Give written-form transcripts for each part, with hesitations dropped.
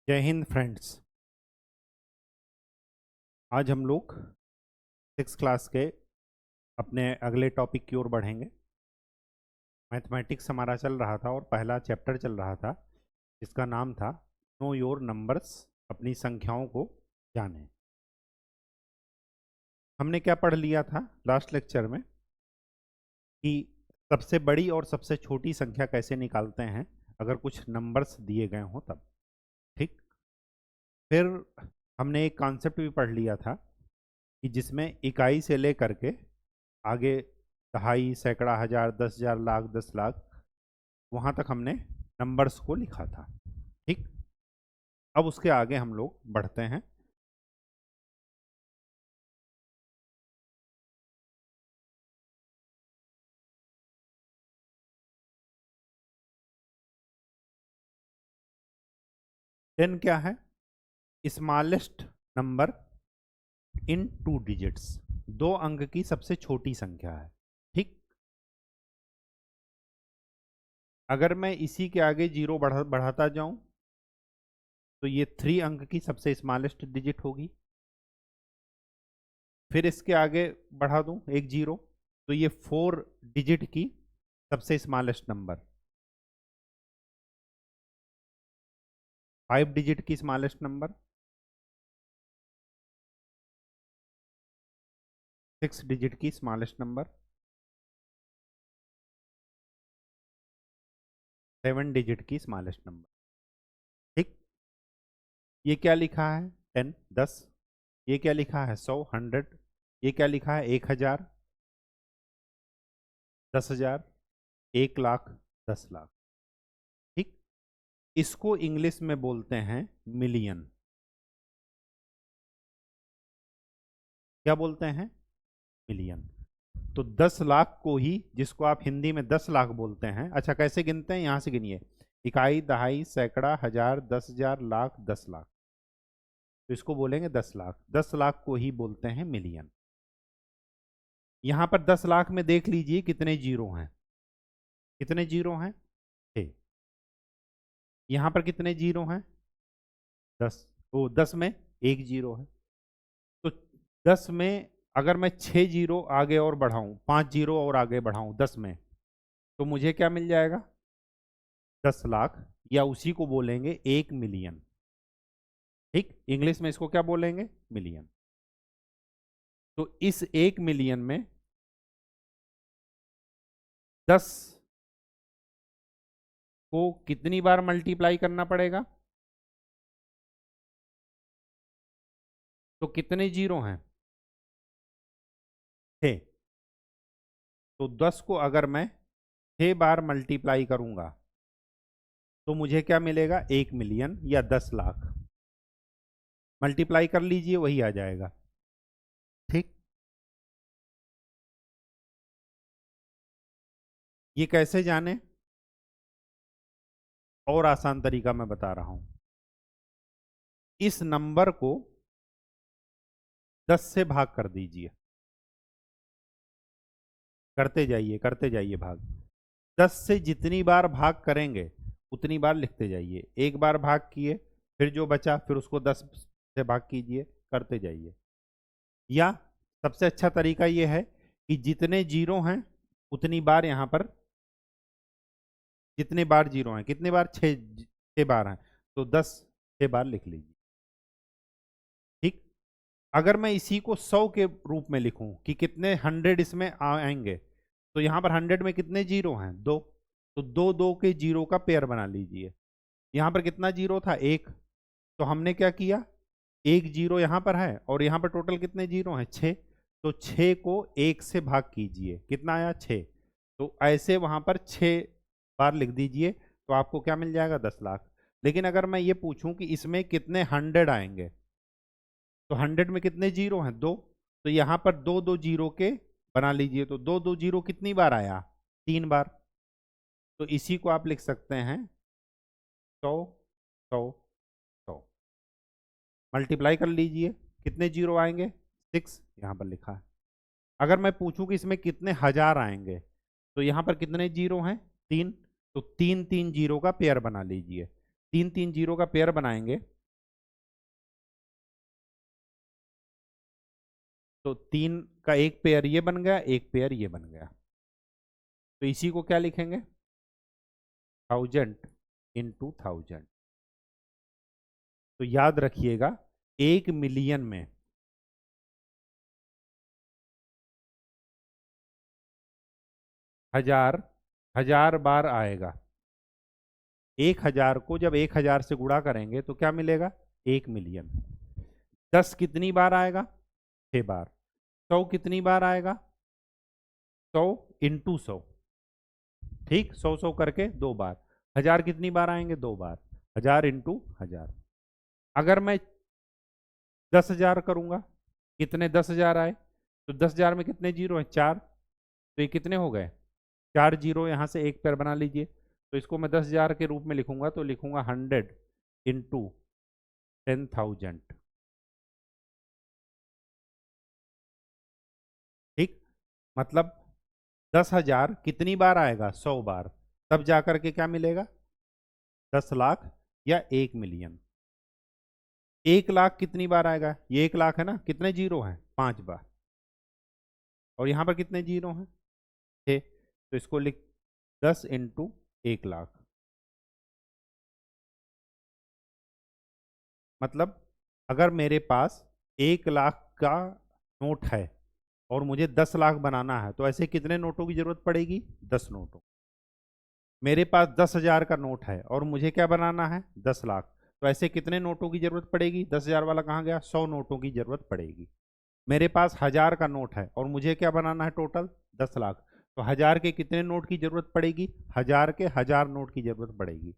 जय हिंद फ्रेंड्स। आज हम लोग 6 क्लास के अपने अगले टॉपिक की ओर बढ़ेंगे। मैथमेटिक्स हमारा चल रहा था और पहला चैप्टर चल रहा था जिसका नाम था नो योर नंबर्स, अपनी संख्याओं को जानें। हमने क्या पढ़ लिया था लास्ट लेक्चर में कि सबसे बड़ी और सबसे छोटी संख्या कैसे निकालते हैं अगर कुछ नंबर्स दिए गए हों तब। ठीक। फिर हमने एक कॉन्सेप्ट भी पढ़ लिया था कि जिसमें इकाई से लेकर के आगे दहाई, सैकड़ा, हजार, 10,000, लाख, 10 लाख, वहाँ तक हमने नंबर्स को लिखा था। ठीक। अब उसके आगे हम लोग बढ़ते हैं। टेन क्या है? स्मॉलेस्ट नंबर इन 2 डिजिट्स, 2 अंक की सबसे छोटी संख्या है। ठीक। अगर मैं इसी के आगे जीरो बढ़ाता जाऊं तो ये 3 अंक की सबसे स्मॉलेस्ट डिजिट होगी। फिर इसके आगे बढ़ा दूं एक जीरो तो ये 4 डिजिट की सबसे स्मॉलेस्ट नंबर, 5 डिजिट की स्मॉलेस्ट नंबर, 6 डिजिट की स्मॉलेस्ट नंबर, 7 डिजिट की स्मॉलेस्ट नंबर। ठीक। ये क्या लिखा है? 10, 10। ये क्या लिखा है? 100, 100। ये क्या लिखा है? 1,000, 10,000, 1 लाख, 10 लाख। ठीक। इसको इंग्लिश में बोलते हैं मिलियन। क्या बोलते हैं? मिलियन। तो 10 लाख को ही, जिसको आप हिंदी में 10 लाख बोलते हैं, अच्छा कैसे गिनते हैं? यहां से गिनिए। इकाई, दहाई, सैकड़ा, हजार, 10,000, लाख, 10 लाख। तो इसको बोलेंगे 10 लाख। 10 लाख को ही बोलते हैं मिलियन। यहां पर 10 लाख में देख लीजिए कितने जीरो हैं। कितने जीरो हैं? 6। यहां पर कितने जीरो हैं? 10। ओ 10 में एक जीरो है। तो 10 में अगर मैं 6 जीरो आगे और बढ़ाऊं, 5 जीरो और आगे बढ़ाऊं 10 में, तो मुझे क्या मिल जाएगा? 10 लाख, या उसी को बोलेंगे 1 मिलियन। ठीक। इंग्लिश में इसको क्या बोलेंगे? मिलियन। तो इस 1 मिलियन में 10 को कितनी बार मल्टीप्लाई करना पड़ेगा? तो कितने जीरो हैं? 6। तो 10 को अगर मैं 6 बार मल्टीप्लाई करूंगा तो मुझे क्या मिलेगा? 1 मिलियन या 10 लाख। मल्टीप्लाई कर लीजिए, वही आ जाएगा। ठीक। ये कैसे जाने? और आसान तरीका मैं बता रहा हूं। इस नंबर को 10 से भाग कर दीजिए। करते जाइए भाग। 10 से जितनी बार भाग करेंगे उतनी बार लिखते जाइए। एक बार भाग किए, फिर जो बचा फिर उसको 10 से भाग कीजिए, करते जाइए। या सबसे अच्छा तरीका यह है कि जितने जीरो हैं उतनी बार यहां पर, जितने बार जीरो हैं, कितने बार? 6 बार हैं, तो 10 6 बार लिख लीजिए। ठीक। अगर मैं इसी को 100 के रूप में लिखूं कि कितने 100 इसमें आएंगे, तो यहां पर 100 में कितने जीरो हैं? 2। तो दो दो के जीरो का पेयर बना लीजिए। यहां पर कितना जीरो था? 1। तो हमने क्या किया? एक जीरो यहां पर है और यहां पर टोटल कितने जीरो हैं? 6। तो 6 को 1 से भाग कीजिए, कितना आया? 6। तो ऐसे वहां पर 6 बार लिख दीजिए, तो आपको क्या मिल जाएगा? 10 लाख। लेकिन अगर मैं ये पूछूं कि इसमें कितने 100 आएंगे, तो 100 में कितने जीरो हैं? 2। तो यहां पर दो दो जीरो के बना लीजिए, तो दो दो जीरो कितनी बार आया? 3 बार। तो इसी को आप लिख सकते हैं 100, 100, 100। मल्टीप्लाई कर लीजिए, कितने जीरो आएंगे? 6, यहां पर लिखा है। अगर मैं पूछूं कि इसमें कितने हजार आएंगे, तो यहां पर कितने जीरो हैं? 3। तो तीन तीन जीरो का पेयर बना लीजिए। तीन तीन जीरो का पेयर बनाएंगे तो 3 का एक पेयर ये बन गया, एक पेयर ये बन गया। तो इसी को क्या लिखेंगे? 1000 इंटू 1000। तो याद रखिएगा 1 मिलियन में 1000 बार आएगा। 1000 को जब 1000 से गुणा करेंगे तो क्या मिलेगा? 1 मिलियन। 10 कितनी बार आएगा? 6 बार। 100 कितनी बार आएगा? 100 इंटू 100। ठीक, 100 करके 2 बार। 1000 कितनी बार आएंगे? 2 बार। 1000 इंटू 1000। अगर मैं 10,000 करूंगा, कितने 10,000 आए? तो 10,000 में कितने जीरो हैं? 4। तो ये कितने हो गए? 4 जीरो। यहां से एक पेयर बना लीजिए। तो इसको मैं 10,000 के रूप में लिखूंगा, तो लिखूंगा 100 इंटू 10,000। ठीक, मतलब 10,000 कितनी बार आएगा? 100 बार। तब जाकर के क्या मिलेगा? 10 लाख या 1 मिलियन। 1 लाख कितनी बार आएगा? ये 1 लाख है ना, कितने जीरो हैं? 5 बार। और यहां पर कितने जीरो हैं? 6। तो इसको लिख 10 इंटू 1 लाख। मतलब अगर मेरे पास 1 लाख का नोट है और मुझे 10 लाख बनाना है, तो ऐसे कितने नोटों की जरूरत पड़ेगी? 10 नोटों। मेरे पास 10,000 का नोट है और मुझे क्या बनाना है? 10 लाख। तो ऐसे कितने नोटों की जरूरत पड़ेगी? 10,000 वाला कहाँ गया? 100 नोटों की जरूरत पड़ेगी। मेरे पास 1000 का नोट है और मुझे क्या बनाना है? टोटल 10 लाख। तो 1000 के कितने नोट की जरूरत पड़ेगी? 1000 के 1000 नोट की जरूरत पड़ेगी।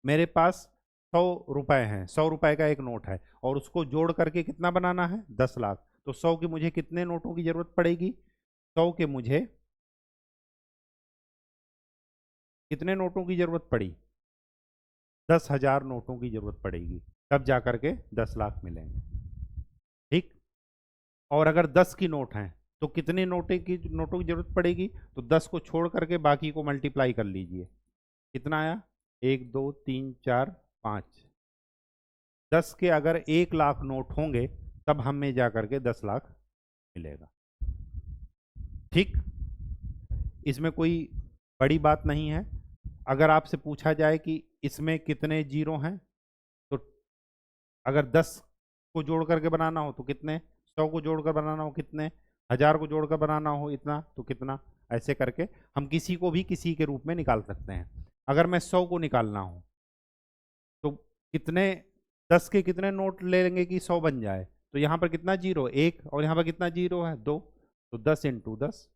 मेरे पास 100 रुपए हैं, 100 रुपए का एक नोट है और उसको जोड़ करके कितना बनाना है? 10 लाख। तो 100 के मुझे कितने नोटों की जरूरत पड़ेगी? 100 के मुझे कितने नोटों की जरूरत पड़ी? 10,000 नोटों की जरूरत पड़ेगी। तब जाकर के 10 लाख मिलेंगे। ठीक। और अगर 10 की नोट हैं तो कितने नोटों की जरूरत पड़ेगी? तो 10 को छोड़ करके बाकी को मल्टीप्लाई कर लीजिए। कितना आया? 1 2 3 4 5। 10 के अगर 1 लाख नोट होंगे तब हमें जाकर के 10 लाख मिलेगा। ठीक, इसमें कोई बड़ी बात नहीं है। अगर आपसे पूछा जाए कि इसमें कितने जीरो हैं, तो अगर 10 को जोड़ करके बनाना हो तो कितने, 100 को जोड़कर बनाना हो कितने, 1000 को जोड़कर बनाना हो इतना तो कितना, ऐसे करके हम किसी को भी किसी के रूप में निकाल सकते हैं। अगर मैं 100 को निकालना हो तो कितने, 10 के कितने नोट ले लेंगे कि 100 बन जाए? तो यहाँ पर कितना जीरो? 1। और यहाँ पर कितना जीरो है? 2। तो 10 इंटू 10।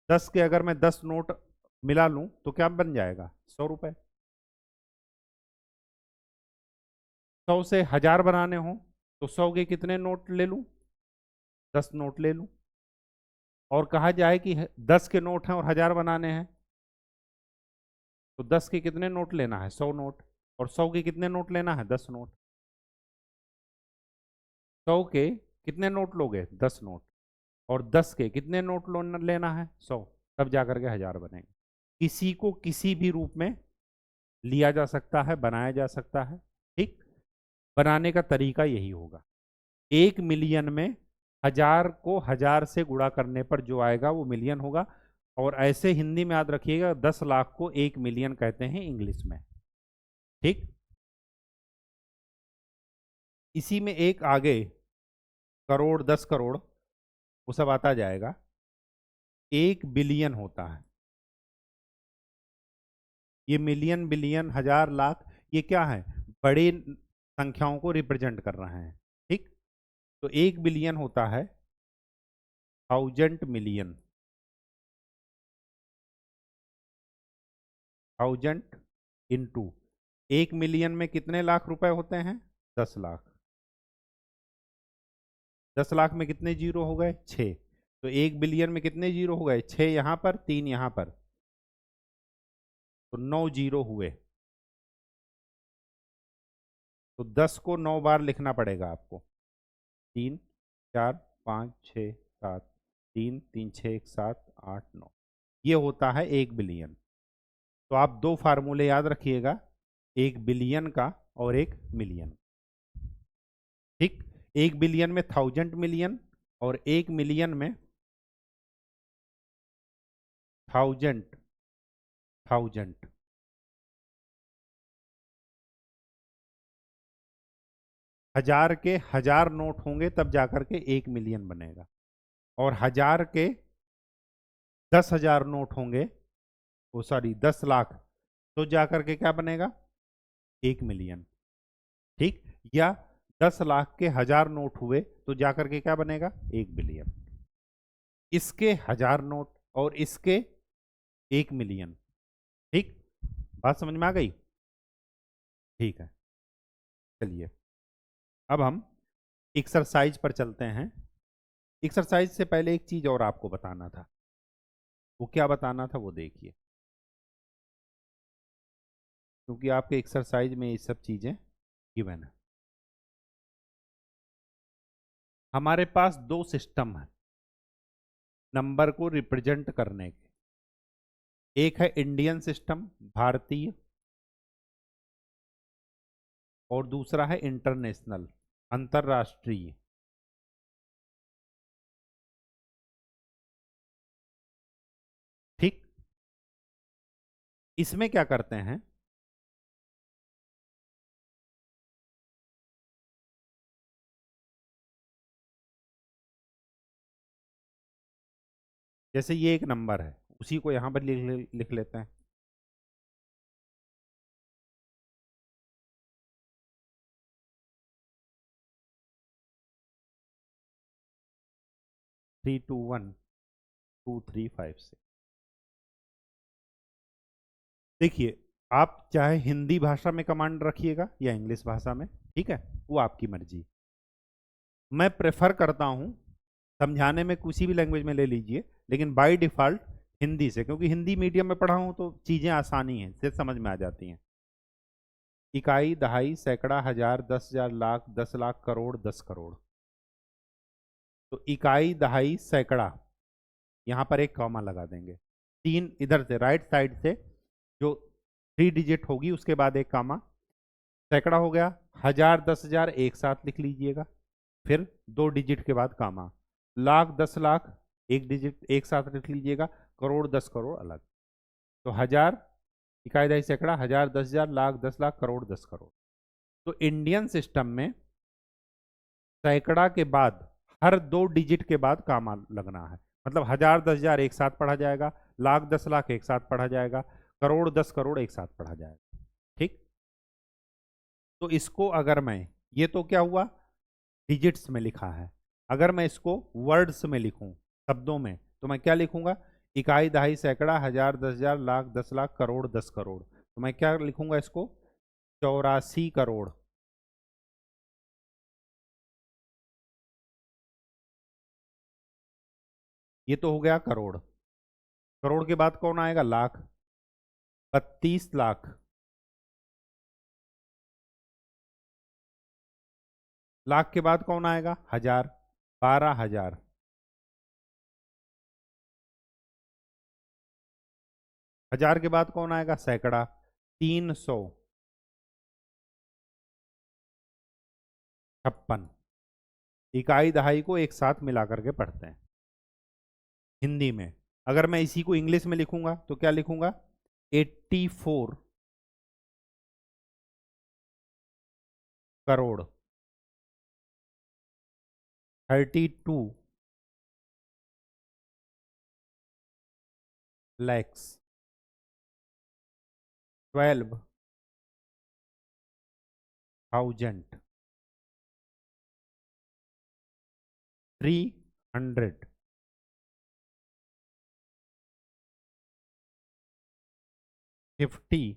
10 के अगर मैं 10 नोट मिला लूं तो क्या बन जाएगा? 100 रुपए। 100 से 1000 बनाने हो तो 100 के कितने नोट ले लूं? 10 नोट ले लूं। और कहा जाए कि 10 के नोट हैं और 1000 बनाने हैं, तो 10 के कितने नोट लेना है? 100 नोट। और 100 के कितने नोट लेना है? 10 नोट। 100 के कितने नोट लोगे? 10 नोट। और 10 के कितने नोट लेना है? 100। तब जाकर के 1000 बनेंगे। किसी को किसी भी रूप में लिया जा सकता है, बनाया जा सकता है। ठीक, बनाने का तरीका यही होगा। 1 मिलियन में 1000 को 1000 से गुणा करने पर जो आएगा वो मिलियन होगा। और ऐसे हिंदी में याद रखिएगा, 10 लाख को 1 मिलियन कहते हैं इंग्लिश में। ठीक, इसी में एक आगे करोड़, 10 करोड़, वो सब आता जाएगा। 1 बिलियन होता है। ये मिलियन, बिलियन, 1000, लाख, ये क्या है? बड़ी संख्याओं को रिप्रेजेंट कर रहे हैं। ठीक, तो 1 बिलियन होता है 1000 मिलियन। 1000 इंटू 1 मिलियन में कितने लाख रुपए होते हैं? 10 लाख। 10 लाख में कितने जीरो हो गए? 6। तो 1 बिलियन में कितने जीरो हो गए? 6 यहां पर, 3 यहां पर, तो 9 जीरो हुए। तो 10 को 9 बार लिखना पड़ेगा आपको। 3 4 5 6 7, 3 3 6 1 7 8 9। ये होता है 1 बिलियन। तो आप 2 फार्मूले याद रखिएगा, 1 बिलियन का और 1 मिलियन। ठीक, 1 बिलियन में 1000 मिलियन और 1 मिलियन में थाउजेंड, थाउजेंड। हजार के 1000 नोट होंगे तब जाकर के 1 मिलियन बनेगा, और 1000 के 10,000 नोट होंगे, वो सॉरी 10 लाख, तो जाकर के क्या बनेगा? 1 मिलियन। ठीक, या 10 लाख के 1000 नोट हुए तो जाकर के क्या बनेगा? 1 बिलियन। इसके 1000 नोट और इसके 1 मिलियन। ठीक, बात समझ में आ गई? ठीक है, चलिए अब हम एक्सरसाइज पर चलते हैं। एक्सरसाइज से पहले एक चीज और आपको बताना था, वो क्या बताना था वो देखिए, क्योंकि आपके एक्सरसाइज में ये सब चीजें गिवन है। हमारे पास दो सिस्टम है नंबर को रिप्रेजेंट करने के। एक है इंडियन सिस्टम, भारतीय, और दूसरा है इंटरनेशनल, अंतरराष्ट्रीय। ठीक, इसमें क्या करते हैं, जैसे ये एक नंबर है, उसी को यहां पर लिख लेते हैं। 3212356। देखिए, आप चाहे हिंदी भाषा में कमांड रखिएगा या इंग्लिश भाषा में, ठीक है, वो आपकी मर्जी। मैं प्रेफर करता हूं समझाने में किसी भी लैंग्वेज में ले लीजिए, लेकिन बाय डिफॉल्ट हिंदी से, क्योंकि हिंदी मीडियम में पढ़ा हूं तो चीजें आसानी हैं, से समझ में आ जाती हैं। इकाई, दहाई, सैकड़ा, हजार, 10,000, लाख, 10 लाख, करोड़, 10 करोड़। तो इकाई, दहाई, सैकड़ा, यहां पर एक कॉमा लगा देंगे। तीन इधर से राइट साइड से जो 3 डिजिट होगी उसके बाद एक कॉमा। सैकड़ा हो गया, हजार, 10,000 एक साथ लिख लीजिएगा, फिर 2 डिजिट के बाद कॉमा। लाख, 10 लाख एक डिजिट एक साथ लिख लीजिएगा, करोड़, 10 करोड़ अलग। तो हजार, इकाई, दहाई, सैकड़ा, हजार, 10,000, लाख, 10 लाख, करोड़, 10 करोड़। तो इंडियन सिस्टम में सैकड़ा के बाद हर 2 डिजिट के बाद कामा लगना है, मतलब हजार, 10,000 एक साथ पढ़ा जाएगा, लाख, 10 लाख एक साथ पढ़ा जाएगा, करोड़, 10 करोड़ एक साथ पढ़ा जाएगा। ठीक, तो इसको अगर मैं, ये तो क्या हुआ, डिजिट्स में लिखा है, अगर मैं इसको वर्ड्स में लिखूं, शब्दों में, तो मैं क्या लिखूंगा? इकाई, दहाई, सैकड़ा, हजार, 10,000, लाख, 10 लाख, करोड़, 10 करोड़। तो मैं क्या लिखूंगा इसको? 84 करोड़। ये तो हो गया करोड़। करोड़ के बाद कौन आएगा? लाख, 32 लाख। लाख के बाद कौन आएगा? हजार, 12,000। हजार के बाद कौन आएगा? सैकड़ा, 356। इकाई, दहाई को एक साथ मिला करके पढ़ते हैं हिंदी में। अगर मैं इसी को इंग्लिश में लिखूंगा तो क्या लिखूंगा? 84 करोड़, 32 लैक्स, 12,000, 300, 56।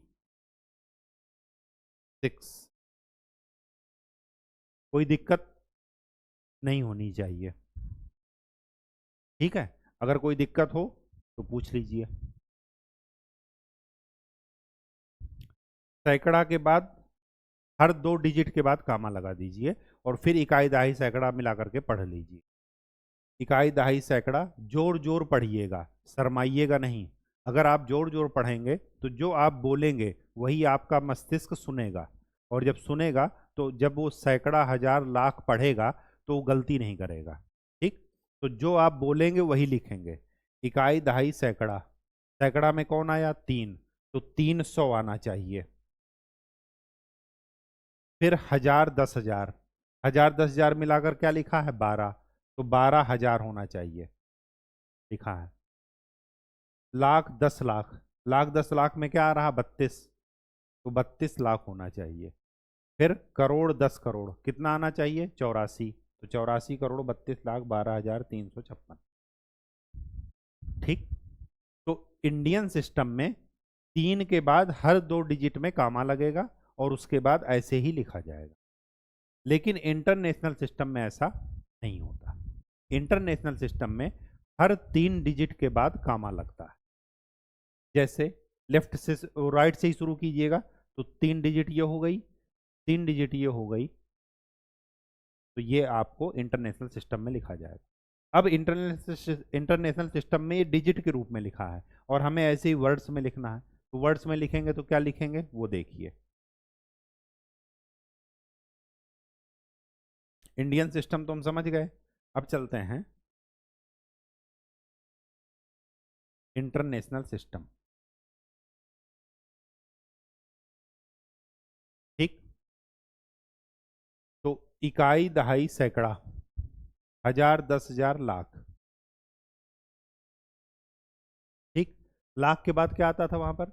कोई दिक्कत नहीं होनी चाहिए, ठीक है? अगर कोई दिक्कत हो तो पूछ लीजिए। सैकड़ा के बाद हर 2 डिजिट के बाद कामा लगा दीजिए, और फिर इकाई, दहाई, सैकड़ा मिला करके पढ़ लीजिए। इकाई, दहाई, सैकड़ा जोर जोर पढ़िएगा, शरमाइएगा नहीं। अगर आप जोर जोर पढ़ेंगे तो जो आप बोलेंगे वही आपका मस्तिष्क सुनेगा, और जब सुनेगा तो जब वो सैकड़ा, हजार, लाख पढ़ेगा तो वो गलती नहीं करेगा। ठीक, तो जो आप बोलेंगे वही लिखेंगे। इकाई, दहाई, सैकड़ा। सैकड़ा में कौन आया? 3, तो 300 आना चाहिए। फिर 1000, 10,000, 1000 10,000 मिलाकर क्या लिखा है? 12, तो 12,000 होना चाहिए, लिखा है। लाख, 10 लाख, लाख 10 लाख में क्या आ रहा? 32, तो 32 लाख होना चाहिए। फिर करोड़, 10 करोड़, कितना आना चाहिए? 84, तो 84 करोड़ 32 लाख 12,356। ठीक। तो इंडियन सिस्टम में 3 के बाद हर 2 डिजिट में कामा लगेगा और उसके बाद ऐसे ही लिखा जाएगा। लेकिन इंटरनेशनल सिस्टम में ऐसा नहीं होता। इंटरनेशनल सिस्टम में हर 3 डिजिट के बाद कामा लगता है। जैसे लेफ्ट से राइट से ही शुरू कीजिएगा, तो 3 डिजिट ये हो गई, 3 डिजिट ये हो गई, तो ये आपको इंटरनेशनल सिस्टम में लिखा जाएगा। अब इंटरनेशनल सिस्टम में ये डिजिट के रूप में लिखा है और हमें ऐसे ही वर्ड्स में लिखना है, तो वर्ड्स में लिखेंगे तो क्या लिखेंगे वो देखिए। इंडियन सिस्टम तो हम समझ गए। अब चलते हैं इंटरनेशनल सिस्टम। ठीक। तो इकाई, दहाई, सैकड़ा, 1000, 10,000, लाख। ठीक। लाख के बाद क्या आता था वहां पर?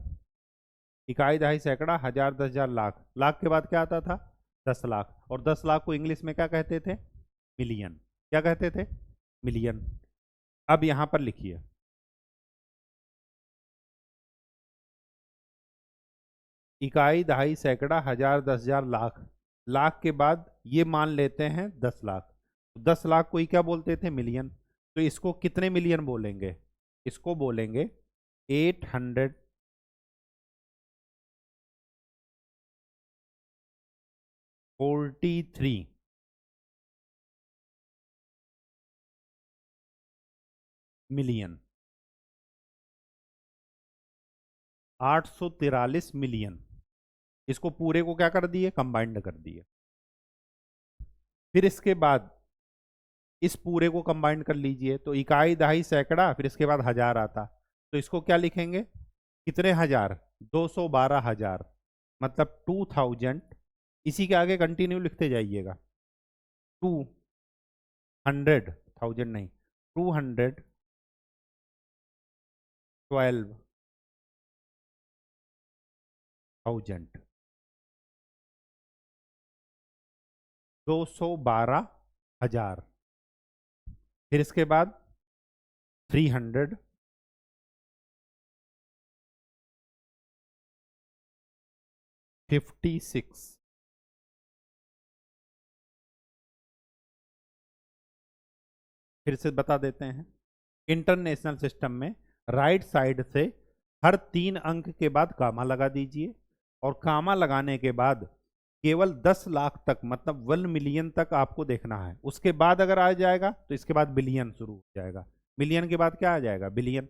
इकाई, दहाई, सैकड़ा, 1000, 10,000, लाख। लाख के बाद क्या आता था? 10 लाख। और 10 लाख को इंग्लिश में क्या कहते थे? मिलियन। क्या कहते थे? मिलियन। अब यहां पर लिखिए, इकाई, दहाई, सैकड़ा, 1000, 10,000, लाख। लाख के बाद ये मान लेते हैं 10 लाख। 10 लाख को ही क्या बोलते थे? मिलियन। तो इसको कितने मिलियन बोलेंगे? इसको बोलेंगे 843 मिलियन। 843 मिलियन। इसको पूरे को क्या कर दिए? कंबाइंड कर दिए। फिर इसके बाद इस पूरे को कंबाइंड कर लीजिए, तो इकाई, दहाई, सैकड़ा, फिर इसके बाद 1000 आता। तो इसको क्या लिखेंगे? कितने हजार? 212,000, मतलब 2000। इसी के आगे कंटिन्यू लिखते जाइएगा। 200,000 नहीं, 212,000, 212,000। फिर इसके बाद 356। फिर से बता देते हैं, इंटरनेशनल सिस्टम में राइट साइड से हर 3 अंक के बाद कामा लगा दीजिए और कामा लगाने के बाद केवल 10 लाख तक, मतलब 1 मिलियन तक आपको देखना है। उसके बाद अगर आ जाएगा तो इसके बाद बिलियन शुरू हो जाएगा। मिलियन के बाद क्या आ जाएगा? बिलियन।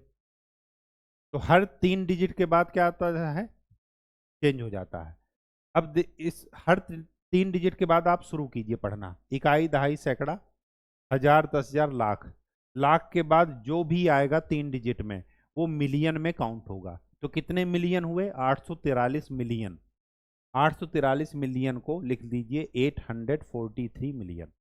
तो हर 3 डिजिट के बाद क्या आता है? चेंज हो जाता है। अब इस हर 3 डिजिट के बाद आप शुरू कीजिए पढ़ना। इकाई, दहाई, सैकड़ा, 1000, 10,000, लाख। लाख के बाद जो भी आएगा 3 डिजिट में वो मिलियन में काउंट होगा। तो कितने मिलियन हुए? 843 मिलियन। 843 मिलियन को लिख दीजिए 843 मिलियन।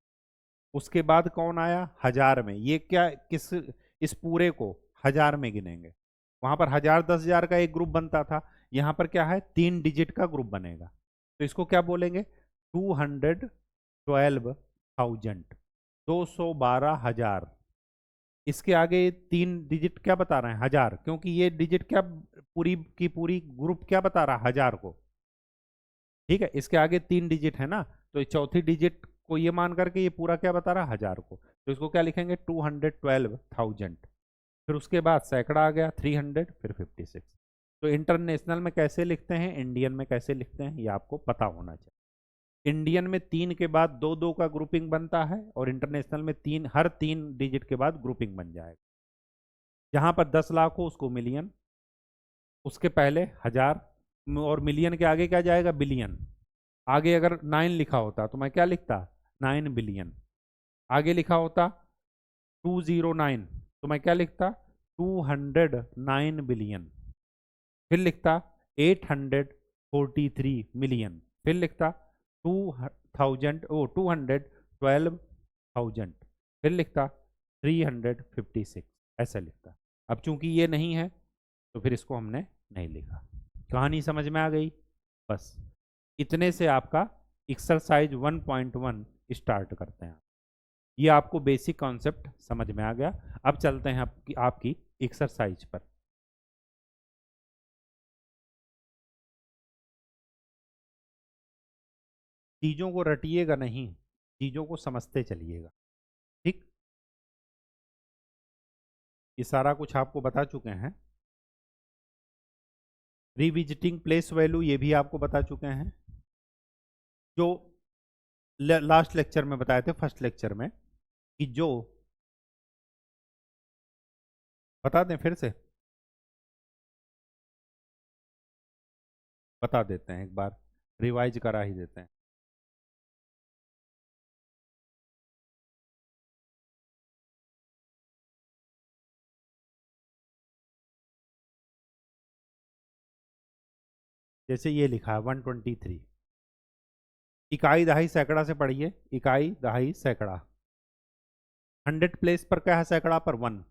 उसके बाद कौन आया? 1000 में। ये क्या, किस, इस पूरे को 1000 में गिनेंगे। वहां पर 1000, 10,000 का एक ग्रुप बनता था, यहां पर क्या है? 3 डिजिट का ग्रुप बनेगा। तो इसको क्या बोलेंगे? 212,000, 212,000। इसके आगे 3 डिजिट क्या बता रहे हैं? 1000, क्योंकि ये डिजिट क्या, पूरी की पूरी ग्रुप क्या बता रहा है? 1000 को। ठीक है, इसके आगे 3 डिजिट है ना, तो चौथी डिजिट को ये मान करके ये पूरा क्या बता रहा है? 1000 को। तो इसको क्या लिखेंगे? 212,000। फिर उसके बाद सैकड़ा आ गया 300, फिर 56। तो इंटरनेशनल में कैसे लिखते हैं, इंडियन में कैसे लिखते हैं, ये आपको पता होना चाहिए। इंडियन में 3 के बाद 2 2 का ग्रुपिंग बनता है और इंटरनेशनल में 3, हर 3 डिजिट के बाद ग्रुपिंग बन जाएगा। जहां पर 10 लाख हो उसको मिलियन, उसके पहले 1000, और मिलियन के आगे क्या जाएगा? बिलियन। आगे अगर 9 लिखा होता तो मैं क्या लिखता? 9 बिलियन। आगे लिखा होता 209, तो मैं क्या लिखता 209 बिलियन, फिर लिखता 843 मिलियन, फिर लिखता 212,000, फिर लिखता 356, ऐसा लिखता। अब चूंकि ये नहीं है तो फिर इसको हमने नहीं लिखा। कहानी समझ में आ गई? बस इतने से आपका एक्सरसाइज 1.1 स्टार्ट करते हैं। ये आपको बेसिक कॉन्सेप्ट समझ में आ गया। अब चलते हैं आपकी एक्सरसाइज पर। चीजों को रटिएगा नहीं, चीजों को समझते चलिएगा। ठीक, ये सारा कुछ आपको बता चुके हैं। रिविजिटिंग प्लेस वैल्यू ये भी आपको बता चुके हैं, जो लास्ट लेक्चर में बताए थे, फर्स्ट लेक्चर में, कि जो बता दें, फिर से बता देते हैं, एक बार रिवाइज करा ही देते हैं। जैसे ये लिखा है 123, इकाई दहाई सैकड़ा से पढ़िए, इकाई दहाई सैकड़ा। 100 प्लेस पर क्या है सैकड़ा पर 1,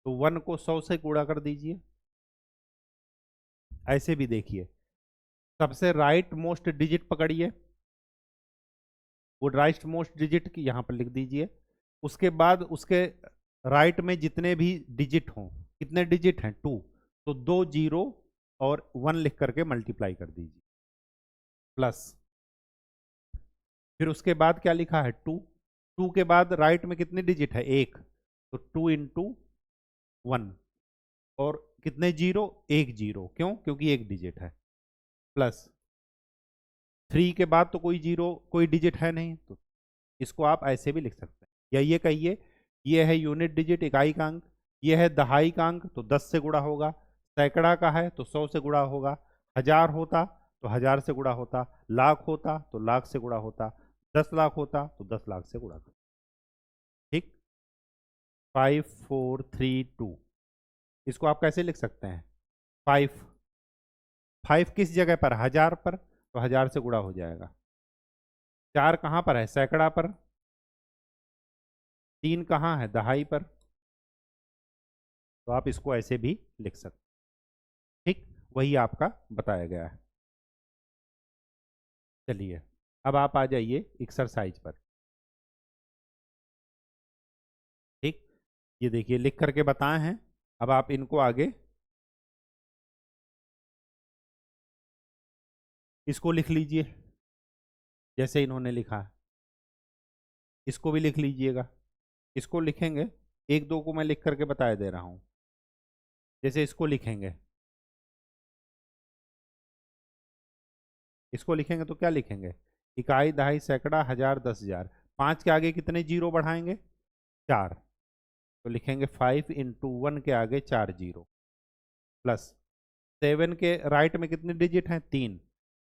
तो 1 को 100 से गुणा कर दीजिए। ऐसे भी देखिए, सबसे राइट मोस्ट डिजिट पकड़िए, वो राइट मोस्ट डिजिट की यहाँ पर लिख दीजिए। उसके बाद उसके राइट में जितने भी डिजिट हों, कितने डिजिट हैं 2, तो 2 जीरो और 1 लिख करके मल्टीप्लाई कर दीजिए, प्लस फिर उसके बाद क्या लिखा है 2, 2 के बाद राइट में कितने डिजिट है 1, तो 2 इंटू 1, और कितने जीरो, 1 जीरो, क्यों, क्योंकि एक डिजिट है, प्लस 3 के बाद तो कोई जीरो कोई डिजिट है नहीं, तो इसको आप ऐसे भी लिख सकते हैं, या ये कहिए ये है यूनिट डिजिट, इकाई का अंक, ये है दहाई का अंक, तो 10 से गुणा होगा, सैकड़ा का है तो 100 से गुणा होगा, 1000 होता तो 1000 से गुणा होता, लाख होता तो लाख से गुणा होता, 10 लाख होता तो 10 लाख से गुणा होता। ठीक, 5432, इसको आप कैसे लिख सकते हैं, 5 5 किस जगह पर, 1000 पर, तो 1000 से गुणा हो जाएगा। 4 कहाँ पर है, सैकड़ा पर, 3 कहाँ है, दहाई पर, तो आप इसको ऐसे भी लिख सकते हैं। ठीक, वही आपका बताया गया है। चलिए अब आप आ जाइए एक्सरसाइज पर। ठीक, ये देखिए लिख करके बताए हैं, अब आप इनको आगे इसको लिख लीजिए जैसे इन्होंने लिखा है, इसको भी लिख लीजिएगा। इसको लिखेंगे, एक दो को मैं लिख करके बता दे रहा हूं। जैसे इसको लिखेंगे, इसको लिखेंगे तो क्या लिखेंगे, इकाई दहाई सैकड़ा हजार 10,000, 5 के आगे कितने जीरो बढ़ाएंगे, 4, तो लिखेंगे 5 इंटू 1 के आगे 4 जीरो, प्लस 7 के राइट में कितने डिजिट हैं 3,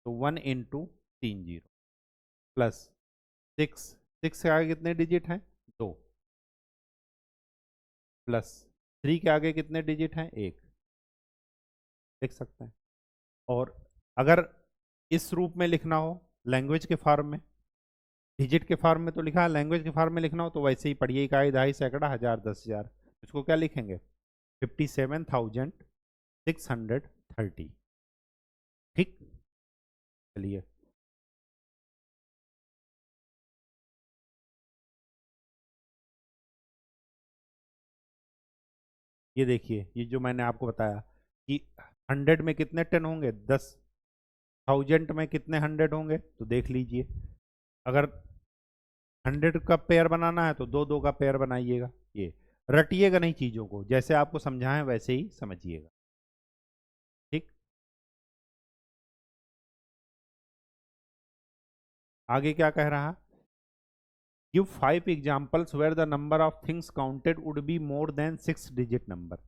तो 1 इंटू 3 जीरो, प्लस 6, 6 के आगे कितने डिजिट हैं 2, प्लस 3 के आगे कितने डिजिट हैं 1, लिख सकते हैं। और अगर इस रूप में लिखना हो, लैंग्वेज के फॉर्म में, डिजिट के फॉर्म में तो लिखा है, लैंग्वेज के फॉर्म में लिखना हो तो वैसे ही पढ़िए, इकाई दहाई सैकड़ा हजार 10,000, इसको क्या लिखेंगे 57,630। ठीक, चलिए ये देखिए, ये जो मैंने आपको बताया कि 100 में कितने 10 होंगे 10, 1000 में कितने 100 होंगे, तो देख लीजिए, अगर 100 का पेयर बनाना है तो 2 2 का पेयर बनाइएगा। ये रटिएगा नहीं चीज़ों को, जैसे आपको समझाएं वैसे ही समझिएगा। ठीक, आगे क्या कह रहा, give 5 examples where the number of things counted would be more than 6 digit number.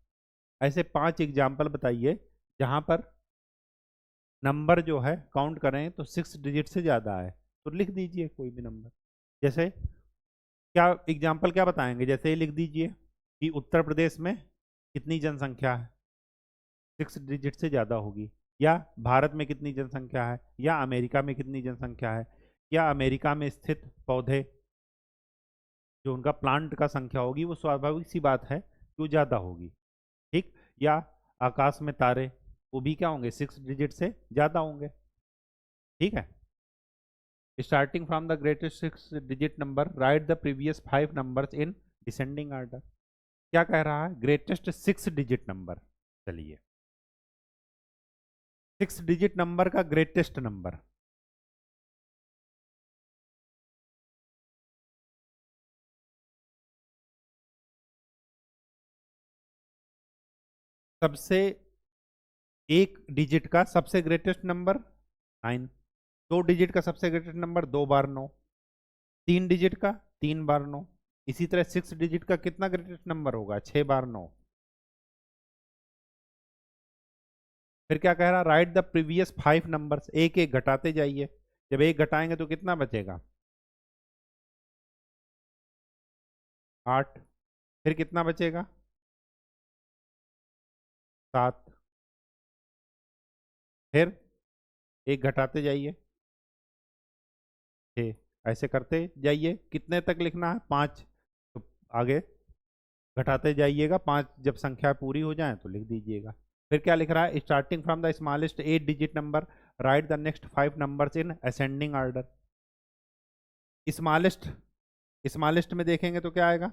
ऐसे 5 एग्जाम्पल बताइए जहां पर नंबर जो है काउंट करें तो 6 डिजिट से ज़्यादा है, तो लिख दीजिए कोई भी नंबर। जैसे क्या एग्जाम्पल क्या बताएंगे, जैसे ही लिख दीजिए कि उत्तर प्रदेश में कितनी जनसंख्या है, 6 डिजिट से ज़्यादा होगी, या भारत में कितनी जनसंख्या है, या अमेरिका में कितनी जनसंख्या है, या अमेरिका में स्थित पौधे जो उनका प्लांट का संख्या होगी वो स्वाभाविक सी बात है कि वो ज़्यादा होगी। ठीक, या आकाश में तारे, वो भी क्या होंगे, 6 डिजिट से ज़्यादा होंगे। ठीक है, starting from the greatest 6 digit number right the previous 5 numbers in descending order. क्या कह रहा है, ग्रेटेस्ट 6 डिजिट नंबर। चलिए, 6 डिजिट नंबर का ग्रेटेस्ट नंबर, सबसे एक डिजिट का सबसे ग्रेटेस्ट नंबर 9, 2 डिजिट का सबसे ग्रेटेस्ट नंबर 2 बार 9, 3 डिजिट का 3 बार 9, इसी तरह 6 डिजिट का कितना ग्रेटेस्ट नंबर होगा, 6 बार 9। फिर क्या कह रहा, राइट द प्रीवियस 5 नंबर्स, एक एक घटाते जाइए, जब एक घटाएंगे तो कितना बचेगा, 8, फिर कितना बचेगा, 7, फिर एक घटाते जाइए, 6, ऐसे करते जाइए, कितने तक लिखना है, 5, तो आगे घटाते जाइएगा, 5 जब संख्या पूरी हो जाए तो लिख दीजिएगा। फिर क्या लिख रहा है, starting from the smallest 8 digit number right the next 5 numbers in ascending order. Smallest, smallest में देखेंगे तो क्या आएगा,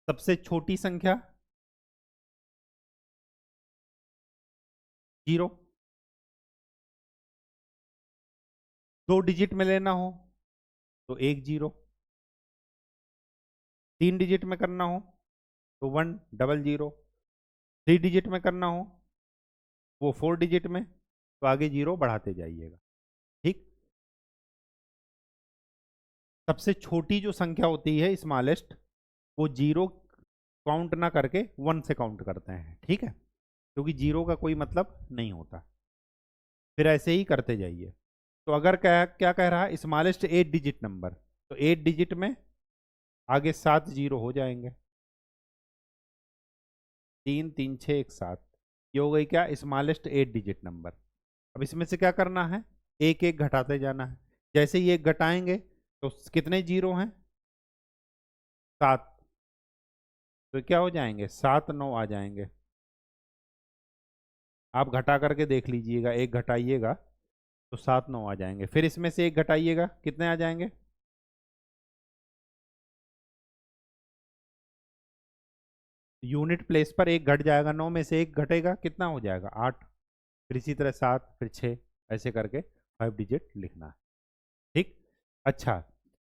सबसे छोटी संख्या 0, 2 डिजिट में लेना हो तो 1 0, 3 डिजिट में करना हो तो 1 0 0, 3 डिजिट में करना हो वो 4 डिजिट में, तो आगे 0 बढ़ाते जाइएगा। ठीक, सबसे छोटी जो संख्या होती है स्मॉलेस्ट, वो 0 काउंट ना करके 1 से काउंट करते हैं। ठीक है, क्योंकि 0 का कोई मतलब नहीं होता। फिर ऐसे ही करते जाइए। तो अगर क्या क्या कह रहा है, स्मॉलेस्ट 8 डिजिट नंबर, तो 8 डिजिट में आगे 7 0 हो जाएंगे, 3 3 6 1 7, ये हो गई क्या, स्मॉलेस्ट 8 डिजिट नंबर। अब इसमें से क्या करना है, एक एक घटाते जाना है, जैसे ही एक घटाएंगे तो कितने 0 हैं, 7, तो क्या हो जाएंगे, 7 9 आ जाएंगे। आप घटा करके देख लीजिएगा, एक घटाइएगा तो 7 9 आ जाएंगे, फिर इसमें से एक घटाइएगा, कितने आ जाएंगे, यूनिट प्लेस पर एक घट जाएगा, 9 में से एक घटेगा, कितना हो जाएगा, 8, फिर इसी तरह 7, फिर 6, ऐसे करके 5 डिजिट लिखना है। ठीक, अच्छा,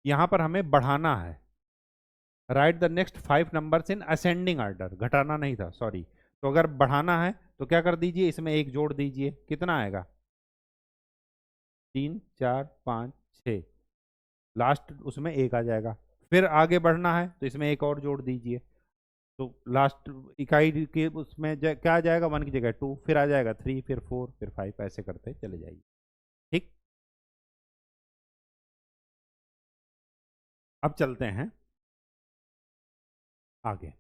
यहाँ पर हमें बढ़ाना है, right the next 5 numbers in ascending order, घटाना नहीं था, सॉरी। तो अगर बढ़ाना है तो क्या कर दीजिए, इसमें एक जोड़ दीजिए, कितना आएगा, 3 4 5 6, लास्ट उसमें एक आ जाएगा। फिर आगे बढ़ना है तो इसमें एक और जोड़ दीजिए, तो लास्ट इकाई के उसमें क्या आ जाएगा, 1 की जगह 2, फिर आ जाएगा 3, फिर 4, फिर 5, ऐसे करते चले जाइए। ठीक, अब चलते हैं आगे।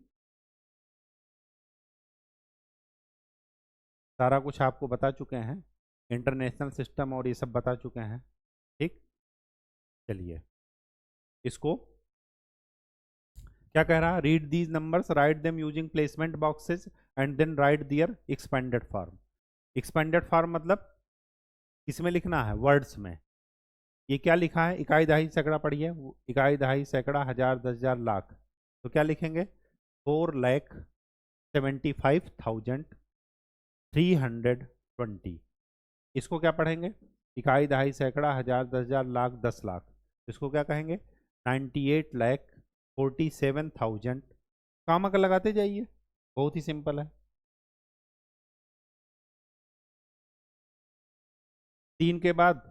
सारा कुछ आपको बता चुके हैं, इंटरनेशनल सिस्टम और ये सब बता चुके हैं। ठीक, चलिए इसको क्या कह रहा है, read these numbers write them using placement boxes and then write their expanded form. Expanded form मतलब किसमें लिखना है, वर्ड्स में। ये क्या लिखा है, इकाई दहाई सैकड़ा पढ़िए, इकाई दहाई सैकड़ा हजार 10,000 लाख, तो क्या लिखेंगे, 4,75,320। इसको क्या पढ़ेंगे, इकाई दहाई सैकड़ा हजार 10,000 लाख 10 लाख, इसको क्या कहेंगे, 98,47,000। कामक लगाते जाइए, बहुत ही सिंपल है। 3 के बाद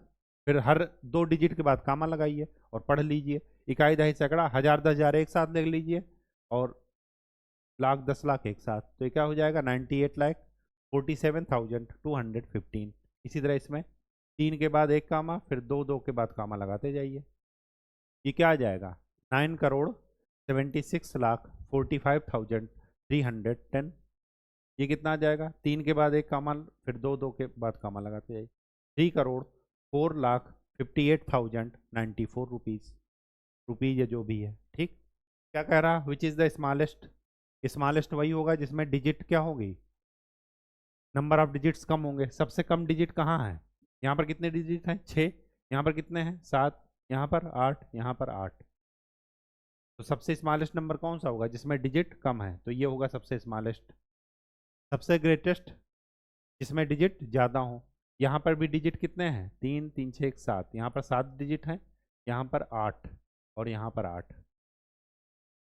फिर हर 2 डिजिट के बाद कामा लगाइए और पढ़ लीजिए, इकाई दहाई सैकड़ा हजार 10,000 एक साथ लिख लीजिए और लाख 10 लाख एक साथ, तो ये क्या हो जाएगा, 98,47,215। इसी तरह इसमें 3 के बाद एक कामा, फिर 2 2 के बाद कामा लगाते जाइए। ये क्या आ जाएगा? 9,76,45,310। ये कितना आ जाएगा? 3 के बाद एक कामा, फिर 2 2 के बाद कामा लगाते जाइए। 3,04,58,094 रुपीज़, रुपीज़ या जो भी है। ठीक, क्या कह रहा? Which is the smallest? Smallest वही होगा जिसमें डिजिट क्या होगी, नंबर ऑफ डिजिट्स कम होंगे। सबसे कम डिजिट कहाँ है? यहाँ पर कितने डिजिट हैं? 6। यहाँ पर कितने हैं? 7। यहाँ पर 8। यहाँ पर 8। तो सबसे स्मॉलेस्ट नंबर कौन सा होगा जिसमें डिजिट कम है? तो ये होगा सबसे स्मॉलेस्ट। सबसे ग्रेटेस्ट जिसमें डिजिट ज़्यादा हो। यहाँ पर भी डिजिट कितने हैं? 3 3 6 7। यहाँ पर 7 डिजिट हैं, यहाँ पर 8 और यहाँ पर 8।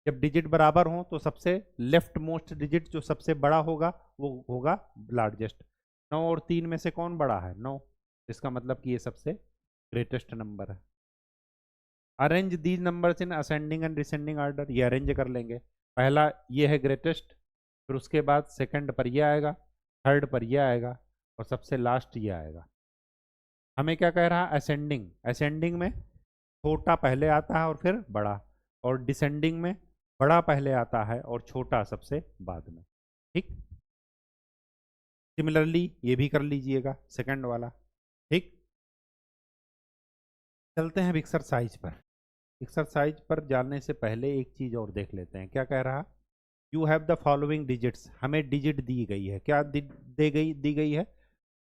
जब डिजिट बराबर हो तो सबसे लेफ्ट मोस्ट डिजिट जो सबसे बड़ा होगा वो होगा लार्जेस्ट। 9 और 3 में से कौन बड़ा है? 9। इसका मतलब कि ये सबसे ग्रेटेस्ट नंबर है। Arrange these numbers in ascending and descending order. ये अरेंज कर लेंगे। पहला ये है ग्रेटेस्ट, फिर उसके बाद सेकंड पर ये आएगा, थर्ड पर ये आएगा और सबसे लास्ट ये आएगा। हमें क्या कह रहा है? असेंडिंग। असेंडिंग में छोटा पहले आता है और फिर बड़ा, और डिसेंडिंग में बड़ा पहले आता है और छोटा सबसे बाद में। ठीक, सिमिलरली ये भी कर लीजिएगा सेकंड वाला। ठीक, चलते हैं एक्सरसाइज पर। एक्सरसाइज पर जाने से पहले एक चीज़ और देख लेते हैं। क्या कह रहा? You have the following digits. हमें डिजिट दी गई है। क्या दी गई है?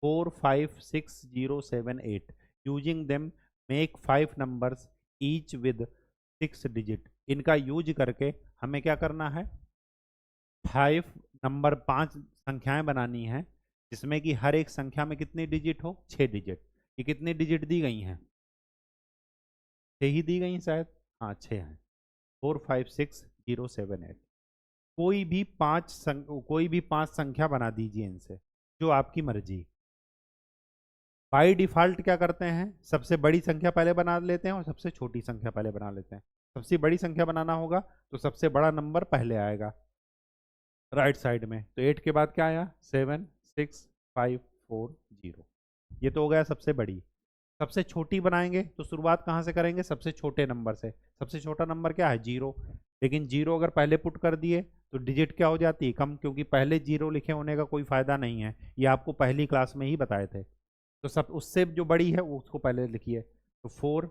4 5 6 0 7 8। Using them make 5 numbers each with 6 digit. इनका यूज करके हमें क्या करना है? 5 नंबर, 5 संख्याएं बनानी है जिसमें कि हर एक संख्या में कितने डिजिट हो? 6 डिजिट। ये कितनी डिजिट दी गई हैं? 6 ही दी गई शायद। हाँ, 6 हैं। 4 5 6 0 7 8। कोई भी पांच संख्या बना दीजिए इनसे, जो आपकी मर्जी। बाई डिफॉल्ट क्या करते हैं? सबसे बड़ी संख्या पहले बना लेते हैं और सबसे छोटी संख्या पहले बना लेते हैं। सबसे बड़ी संख्या बनाना होगा तो सबसे बड़ा नंबर पहले आएगा राइट साइड में। तो 8 के बाद क्या आया? 7 6 5 4 0। ये तो हो गया सबसे बड़ी। सबसे छोटी बनाएंगे तो शुरुआत कहाँ से करेंगे? सबसे छोटे नंबर से। सबसे छोटा नंबर क्या है? 0। लेकिन 0 अगर पहले पुट कर दिए तो डिजिट क्या हो जाती है? कम, क्योंकि पहले 0 लिखे होने का कोई फ़ायदा नहीं है। ये आपको पहली क्लास में ही बताए थे। तो सब उससे जो बड़ी है वो उसको पहले लिखिए। तो 4,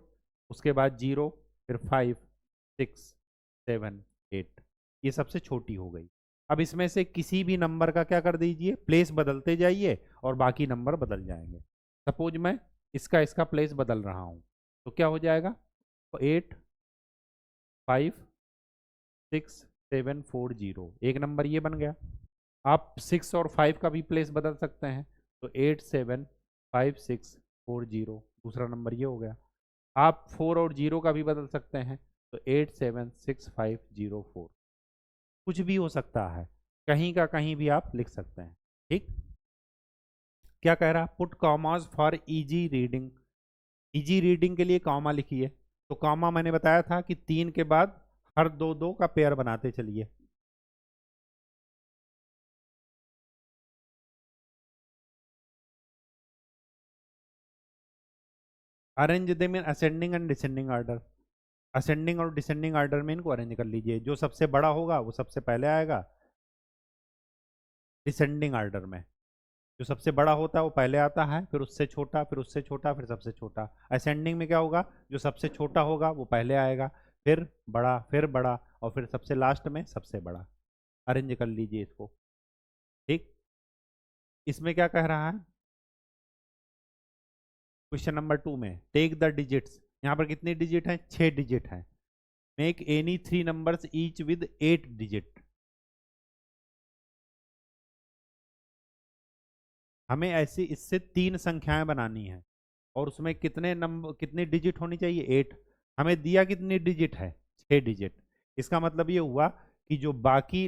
उसके बाद 0, फिर 5 6 7 8। ये सबसे छोटी हो गई। अब इसमें से किसी भी नंबर का क्या कर दीजिए? प्लेस बदलते जाइए और बाकी नंबर बदल जाएंगे। सपोज मैं इसका प्लेस बदल रहा हूँ तो क्या हो जाएगा? तो 8 5 6 7 4 0। एक नंबर ये बन गया। आप 6 और 5 का भी प्लेस बदल सकते हैं। तो 8 7 5 6 4 0, दूसरा नंबर ये हो गया। आप 4 और 0 का भी बदल सकते हैं। तो 8 7 6 5 0 4। कुछ भी हो सकता है, कहीं का कहीं भी आप लिख सकते हैं। ठीक, क्या कह रहा? Put commas for easy reading. Easy reading के लिए कॉमा लिखिए। तो कॉमा मैंने बताया था कि 3 के बाद हर 2 2 का पेयर बनाते चलिए। Arrange them in ascending and descending order. Ascending और डिसेंडिंग ऑर्डर में इनको अरेंज कर लीजिए। जो सबसे बड़ा होगा वो सबसे पहले आएगा डिसेंडिंग ऑर्डर में। जो सबसे बड़ा होता है वो पहले आता है, फिर उससे छोटा, फिर उससे छोटा, फिर सबसे छोटा। असेंडिंग में क्या होगा? जो सबसे छोटा होगा वो पहले आएगा, फिर बड़ा और फिर सबसे लास्ट में सबसे बड़ा। अरेंज कर लीजिए इसको। ठीक, इसमें क्या कह रहा है? क्वेश्चन नंबर 2 में टेक द डिजिट्स। यहाँ पर कितने डिजिट हैं? 6 डिजिट हैं। Make any 3 numbers each with 8 digit. हमें ऐसी इससे 3 संख्याएं बनानी है और उसमें कितने नंबर, कितने डिजिट होनी चाहिए? 8। हमें दिया कितनी डिजिट है? 6 डिजिट। इसका मतलब ये हुआ कि जो बाकी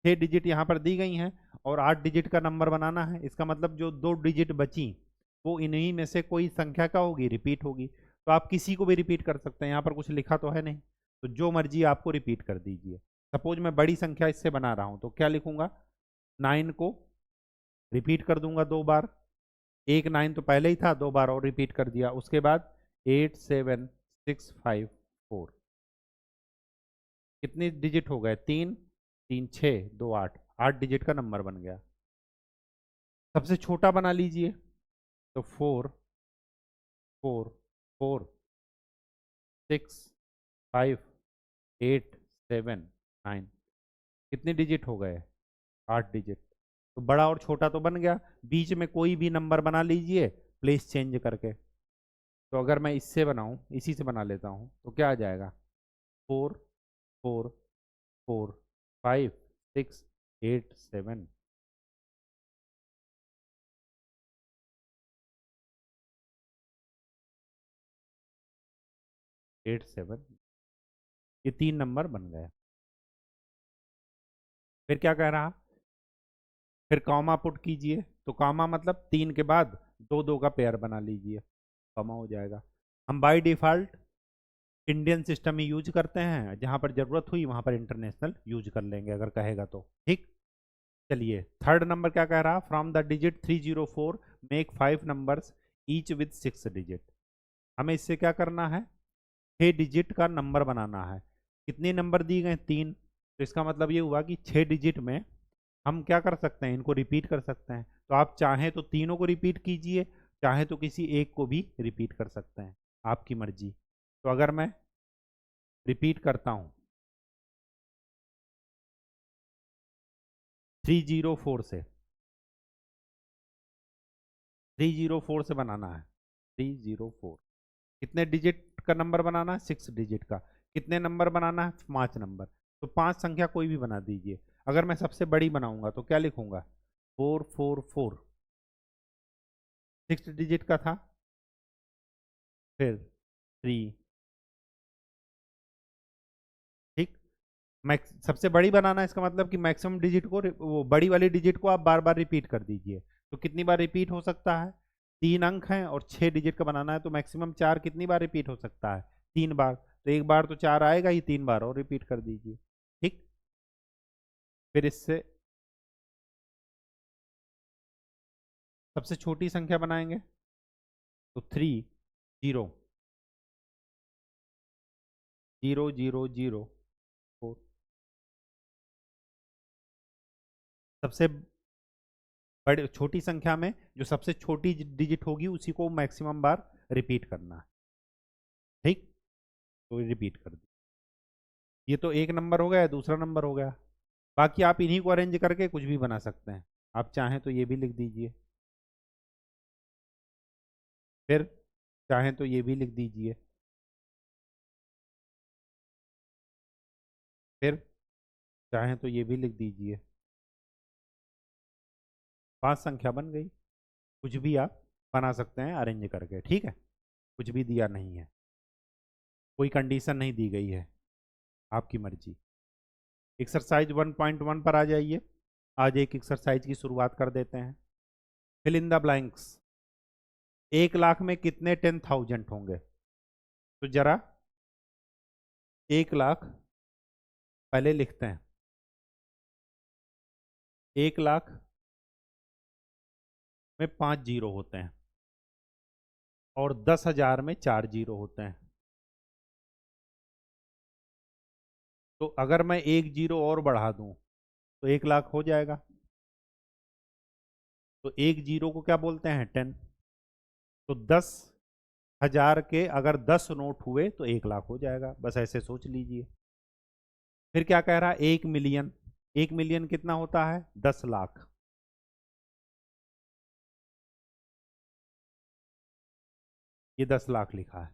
6 डिजिट यहाँ पर दी गई हैं और 8 डिजिट का नंबर बनाना है। इसका मतलब जो 2 डिजिट बची वो इन्हीं में से कोई संख्या का होगी, रिपीट होगी। तो आप किसी को भी रिपीट कर सकते हैं। यहाँ पर कुछ लिखा तो है नहीं, तो जो मर्जी आपको रिपीट कर दीजिए। सपोज मैं बड़ी संख्या इससे बना रहा हूँ तो क्या लिखूंगा? 9 को रिपीट कर दूंगा 2 बार। एक 9 तो पहले ही था, 2 बार और रिपीट कर दिया। उसके बाद 87654, कितने डिजिट हो गए? 3 3 6 2 8, 8 डिजिट का नंबर बन गया। सबसे छोटा बना लीजिए, तो 4 4 4 6 5 8 7 9, कितने डिजिट हो गए? 8 डिजिट। तो बड़ा और छोटा तो बन गया, बीच में कोई भी नंबर बना लीजिए प्लेस चेंज करके। तो अगर मैं इससे बनाऊं, इसी से बना लेता हूं, तो क्या आ जाएगा? 4 4 4 5 6 8 7। 8 7, ये 3 नंबर बन गए। फिर क्या कह रहा? फिर कॉमा पुट कीजिए, तो कॉमा मतलब 3 के बाद 2 2 का पेयर बना लीजिए, कॉमा हो जाएगा। हम by default Indian system he use करते हैं, जहां पर जरूरत हुई वहां पर इंटरनेशनल यूज कर लेंगे अगर कहेगा तो। ठीक, चलिए थर्ड नंबर क्या कह रहा? From the digit 304 make 5 numbers each with 6 digit. हमें इससे क्या करना है? 6 डिजिट का नंबर बनाना है। कितने नंबर दिए गए? 3। तो इसका मतलब ये हुआ कि 6 डिजिट में हम क्या कर सकते हैं? इनको रिपीट कर सकते हैं। तो आप चाहें तो तीनों को रिपीट कीजिए, चाहे तो किसी एक को भी रिपीट कर सकते हैं, आपकी मर्जी। तो अगर मैं रिपीट करता हूं 304 से, 304 से बनाना है। 304, कितने डिजिट का नंबर बनाना है? 6 डिजिट का। कितने नंबर बनाना है? 5 नंबर। तो 5 संख्या कोई भी बना दीजिए। अगर मैं सबसे बड़ी बनाऊंगा तो क्या लिखूंगा? 444, 6 डिजिट का था। फिर 3। ठीक, मैक्स सबसे बड़ी बनाना है, इसका मतलब कि मैक्सिमम डिजिट को वो बड़ी वाली डिजिट को आप बार बार रिपीट कर दीजिए। तो कितनी बार रिपीट हो सकता है? 3 अंक हैं और 6 डिजिट का बनाना है, तो मैक्सिमम 4 कितनी बार रिपीट हो सकता है? 3 बार। तो एक बार तो 4 आएगा ही, 3 बार और रिपीट कर दीजिए। ठीक, फिर इससे सबसे छोटी संख्या बनाएंगे, तो 3 0 0 0 0 4। सबसे बड़ी छोटी संख्या में जो सबसे छोटी डिजिट होगी उसी को मैक्सिमम बार रिपीट करना है। ठीक, तो रिपीट कर दी। ये तो एक नंबर हो गया, दूसरा नंबर हो गया। बाकी आप इन्हीं को अरेंज करके कुछ भी बना सकते हैं। आप चाहें तो ये भी लिख दीजिए, फिर चाहें तो ये भी लिख दीजिए, फिर चाहें तो ये भी लिख दीजिए। 5 संख्या बन गई। कुछ भी आप बना सकते हैं अरेंज करके, ठीक है। कुछ भी दिया नहीं है, कोई कंडीशन नहीं दी गई है, आपकी मर्जी। एक्सरसाइज 1.1 पर आ जाइए। आज एक एक्सरसाइज की शुरुआत कर देते हैं। Fill in the blanks. 1 lakh में कितने 10,000 होंगे? तो जरा 1 लाख पहले लिखते हैं। 1 लाख में 5 जीरो होते हैं और 10,000 में 4 जीरो होते हैं। तो अगर मैं 1 जीरो और बढ़ा दूं तो 1 लाख हो जाएगा। तो 1 जीरो को क्या बोलते हैं? 10। तो 10,000 के अगर 10 नोट हुए तो 1 लाख हो जाएगा। बस ऐसे सोच लीजिए। फिर क्या कह रहा है? 1 मिलियन। 1 मिलियन कितना होता है? 10 लाख। ये 10 लाख लिखा है।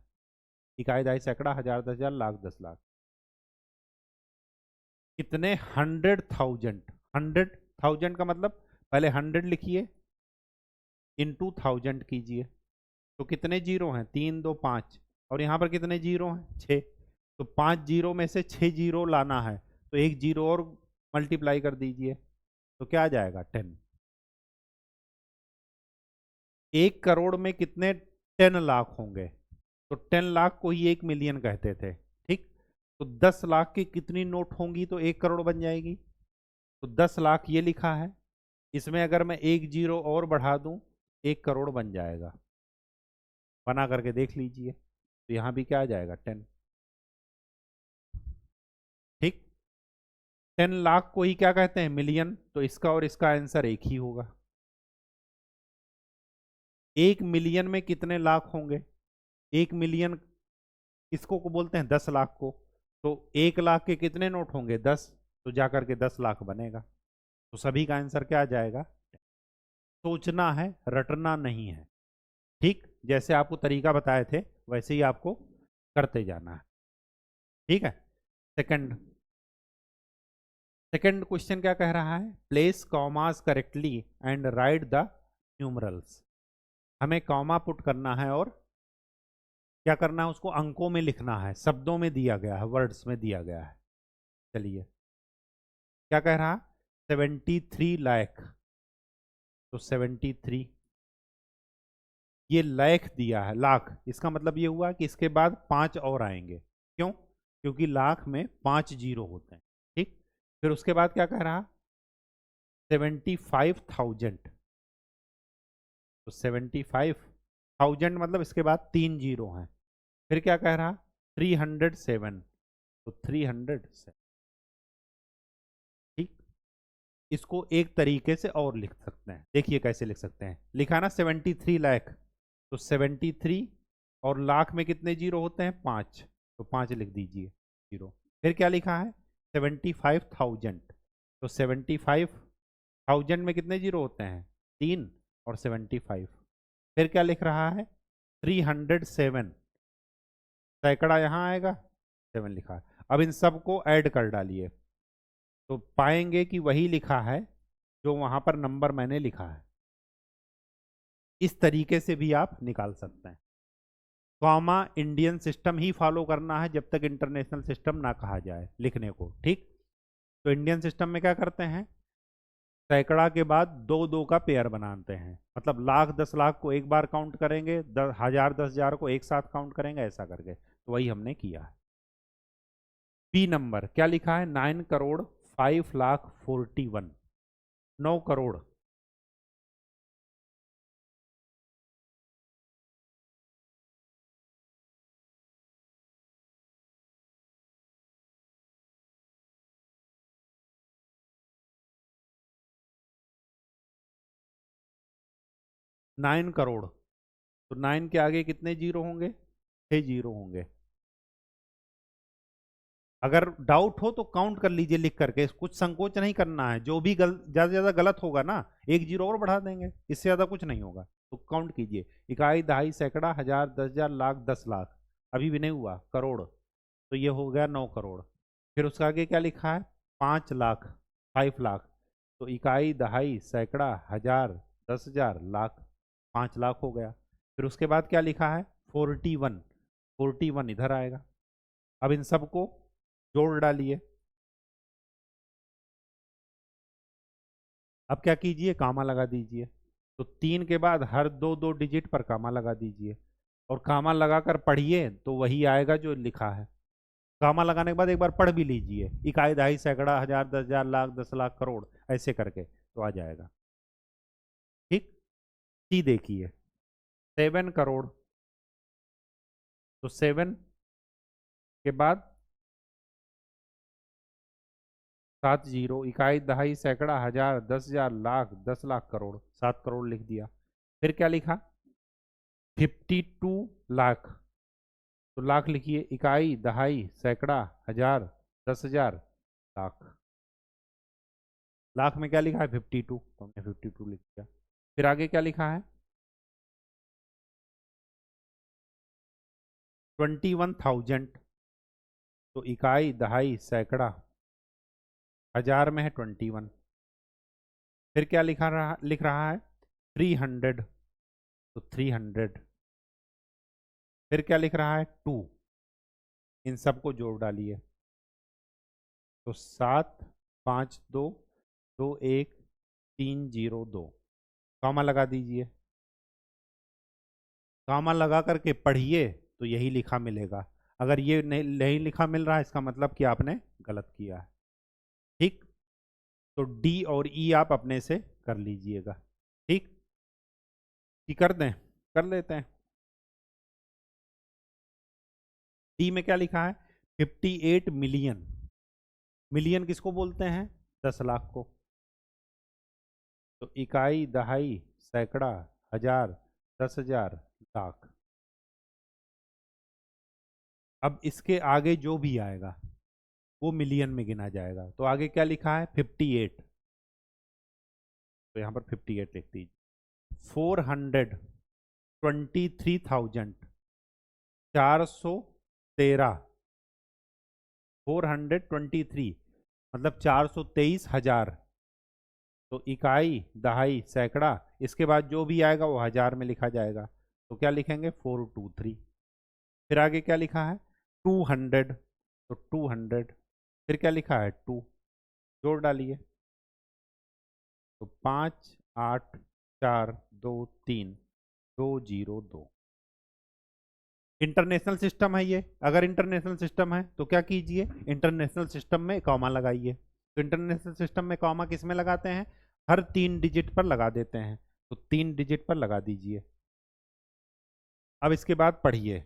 इकाई दाई सैकड़ा, हजार, 10,000, लाख, 10 लाख। कितने? 100,000। 100,000 का मतलब पहले 100 लिखिए, इंटू 1000 कीजिए। तो कितने जीरो हैं? 3 2 5। और यहाँ पर कितने जीरो हैं? 6। तो 5 जीरो में से 6 जीरो लाना है, तो 1 जीरो और मल्टीप्लाई कर दीजिए, तो क्या आ जाएगा? 10। 1 करोड़ में कितने 10 लाख होंगे? तो 10 लाख को ही 1 मिलियन कहते थे। ठीक, तो 10 लाख की कितनी नोट होंगी तो 1 करोड़ बन जाएगी? तो 10 लाख ये लिखा है। इसमें अगर मैं 1 जीरो और बढ़ा दूं, 1 करोड़ बन जाएगा। बना करके देख लीजिए, तो यहाँ भी क्या आ जाएगा 10। ठीक, 10 लाख को ही क्या कहते हैं, मिलियन। तो इसका और इसका आंसर एक ही होगा। 1 मिलियन में कितने लाख होंगे? 1 मिलियन इसको को बोलते हैं 10 लाख को। तो 1 लाख के कितने नोट होंगे? 10। तो जाकर के 10 लाख बनेगा। तो सभी का आंसर क्या आ जाएगा? सोचना है, रटना नहीं है। ठीक, जैसे आपको तरीका बताए थे वैसे ही आपको करते जाना है। ठीक है। सेकंड सेकंड क्वेश्चन क्या कह रहा है? Place commas correctly and write the numerals. हमें कॉमा पुट करना है और क्या करना है, उसको अंकों में लिखना है, शब्दों में दिया गया है, वर्ड्स में दिया गया है। चलिए, क्या कह रहा? 73 लाख। तो 73, ये लाख दिया है, लाख। इसका मतलब ये हुआ कि इसके बाद 5 और आएंगे। क्यों? क्योंकि लाख में 5 जीरो होते हैं। ठीक, फिर उसके बाद क्या कह रहा? 75,000। तो 75,000 मतलब इसके बाद 3 जीरो हैं। फिर क्या कह रहा? 307। तो 307। ठीक, इसको एक तरीके से और लिख सकते हैं। देखिए कैसे लिख सकते हैं। लिखा ना 73 लाख। तो 73 और लाख में कितने जीरो होते हैं? 5। तो 5 लिख दीजिए, जीरो। फिर क्या लिखा है? 75,000। तो 75,000 में कितने जीरो होते हैं? 3 और 75। फिर क्या लिख रहा है? 307। सैकड़ा यहाँ आएगा, 7 लिखा है। अब इन सब को ऐड कर डालिए तो पाएंगे कि वही लिखा है जो वहां पर नंबर मैंने लिखा है। इस तरीके से भी आप निकाल सकते हैं। कॉमा इंडियन सिस्टम ही फॉलो करना है जब तक इंटरनेशनल सिस्टम ना कहा जाए लिखने को। ठीक, तो इंडियन सिस्टम में क्या करते हैं? सैकड़ा के बाद 2 2 का पेयर बनाते हैं। मतलब लाख 10 लाख को एक बार काउंट करेंगे, 10,000 10,000 को एक साथ काउंट करेंगे, ऐसा करके। तो वही हमने किया है। बी नंबर क्या लिखा है? 9,05,41,। 9 करोड़। 9 करोड़। तो 9 के आगे कितने जीरो होंगे? 6 जीरो होंगे। अगर डाउट हो तो काउंट कर लीजिए लिख करके, कुछ संकोच नहीं करना है। जो भी ज्यादा से ज्यादा गलत होगा ना, एक जीरो और बढ़ा देंगे, इससे ज्यादा कुछ नहीं होगा। तो काउंट कीजिए, इकाई, दहाई, सैकड़ा, हजार, 10,000, लाख, 10 लाख। अभी भी नहीं हुआ करोड़। तो ये हो गया 9 करोड़। फिर उसका आगे क्या लिखा है? 5 लाख, 5 लाख। तो इकाई, दहाई, सैकड़ा, हजार, 10,000, लाख, 5 लाख हो गया। फिर उसके बाद क्या लिखा है? 41। 41 इधर आएगा। अब इन सबको जोड़ डालिए। अब क्या कीजिए? कामा लगा दीजिए। तो 3 के बाद हर 2 2 डिजिट पर कामा लगा दीजिए और कामा लगाकर पढ़िए तो वही आएगा जो लिखा है। कामा लगाने के बाद एक बार पढ़ भी लीजिए, इकाई, दहाई, सैकड़ा, हजार, 10,000, लाख, 10 लाख, करोड़, ऐसे करके तो आ जाएगा। ठीक, सी देखिए, 7 करोड़। तो 7 के बाद 7 जीरो, इकाई, दहाई, सैकड़ा, हजार, 10,000, लाख, 10 लाख, करोड़, 7 करोड़ लिख दिया। फिर क्या लिखा? 52 लाख। तो लाख लिखिए, इकाई, दहाई, सैकड़ा, हजार, 10,000, लाख। लाख में क्या लिखा है? 52। तो हमने 52 लिख दिया। फिर आगे क्या लिखा है? 21,000। तो इकाई, दहाई, सैकड़ा, हजार में है 21। फिर क्या लिख रहा है? 300। तो 300। फिर क्या लिख रहा है? 2। इन सबको जोड़ डालिए। तो 7 5 2 2 1 3 0 2। कॉमा लगा दीजिए। कॉमा लगा करके पढ़िए तो यही लिखा मिलेगा। अगर ये नहीं लिखा मिल रहा है, इसका मतलब कि आपने गलत किया है। ठीक, तो डी और ई आप अपने से कर लीजिएगा। ठीक। कि कर दें, कर लेते हैं। डी में क्या लिखा है? 58 मिलियन। मिलियन किसको बोलते हैं? 10 लाख को। तो इकाई, दहाई, सैकड़ा, हजार, 10,000, लाख। अब इसके आगे जो भी आएगा वो मिलियन में गिना जाएगा। तो आगे क्या लिखा है? 58। तो यहाँ पर 58 लिख दीजिए। 423,413। 423 मतलब 423,000। तो इकाई, दहाई, सैकड़ा, इसके बाद जो भी आएगा वो हजार में लिखा जाएगा। तो क्या लिखेंगे? 423। फिर आगे क्या लिखा है? 200। तो 200। फिर क्या लिखा है? 2। जोड़ डालिए। तो 5, 8, 4, 2, 3, 202। इंटरनेशनल सिस्टम है ये। अगर इंटरनेशनल सिस्टम है तो क्या कीजिए? इंटरनेशनल सिस्टम में कॉमा लगाइए। तो इंटरनेशनल सिस्टम में कॉमा किस में लगाते हैं? हर 3 डिजिट पर लगा देते हैं। तो 3 डिजिट पर लगा दीजिए। अब इसके बाद पढ़िए।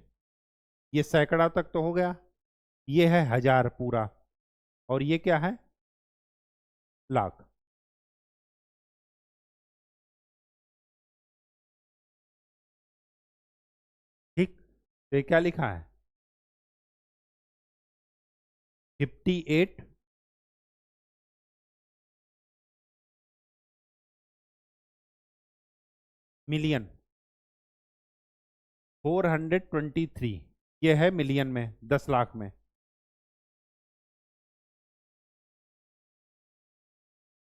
ये सैकड़ा तक तो हो गया। ये है हजार पूरा। और ये क्या है? लाख। ठीक। तो ये क्या लिखा है? 58 मिलियन 423। ये है मिलियन में, 10 लाख में।